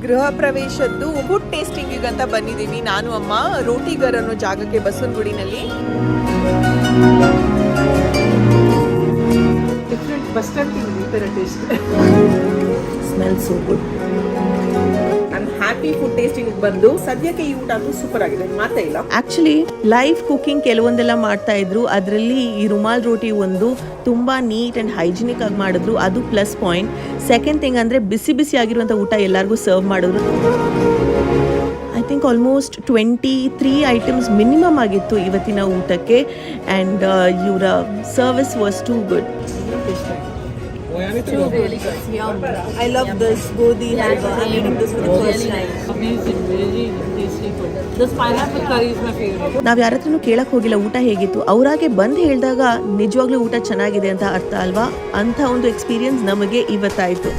ಗೃಹ ಪ್ರವೇಶದ್ದು food tasting ಅಂತ ಬಂದಿದ್ದೀವಿ ನಾನು ಅಮ್ಮ ರೋಟಿಗರ್ ಅನ್ನೋ ಜಾಗಕ್ಕೆ ಬಸವನಗುಡಿನಲ್ಲಿ. ಡಿಫ್ರೆಂಟ್ ಬಸ್ ಸ್ಟಾಂಡ್ ಈ ಥರ ಟೇಸ್ಟ್. Smell so good. ನಾನು ಹ್ಯಾಪಿ ಫುಡ್ ಟೇಸ್ಟಿಂಗ್ ಬಂದು ಸದ್ಯಕ್ಕೆ ಈ ಊಟ ಅಂತೂ ಸೂಪರ್ ಆಗಿದೆ, ಮಾತೇ ಇಲ್ಲ. ಆಕ್ಚುಲಿ ಲೈವ್ ಕುಕಿಂಗ್ ಕೆಲವೊಂದೆಲ್ಲ ಮಾಡ್ತಾ ಇದ್ರು, ಅದರಲ್ಲಿ ಈ ರುಮಾಲ್ ರೋಟಿ ಒಂದು ತುಂಬಾ ನೀಟ್ ಅಂಡ್ ಹೈಜಿನಿಕ್ ಆಗಿ ಮಾಡಿದ್ರು, ಅದು ಪ್ಲಸ್ ಪಾಯಿಂಟ್. ಸೆಕೆಂಡ್ ಥಿಂಗ್ ಅಂದ್ರೆ ಬಿಸಿ ಬಿಸಿ ಆಗಿರುವಂಥ ಊಟ ಎಲ್ಲರಿಗೂ ಸರ್ವ್ ಮಾಡಿದ್ರು. I think almost 23 items minimum ಆಗಿತ್ತು ಇವತ್ತಿನ ಊಟಕ್ಕೆ. ಆ್ಯಂಡ್ ಇವರ service was too good. Two really good. Yum. I love this Bodhi halwa. I'm eating this for the first time. Amazing, very tasty food. This pineapple curry is my favorite. ನಾವು ಯಾರ ಹತ್ರನೂ ಕೇಳಕ್ಕೆ ಹೋಗಿಲ್ಲ ಊಟ ಹೇಗಿತ್ತು. ಅವರಾಗೆ ಬಂದು ಹೇಳಿದಾಗ ನಿಜವಾಗ್ಲೂ ಊಟ ಚೆನ್ನಾಗಿದೆ ಅಂತ ಅರ್ಥ ಅಲ್ವಾ. ಅಂಥ ಒಂದು ಎಕ್ಸ್ಪೀರಿಯನ್ಸ್ ನಮಗೆ ಇವತ್ತಾಯಿತು.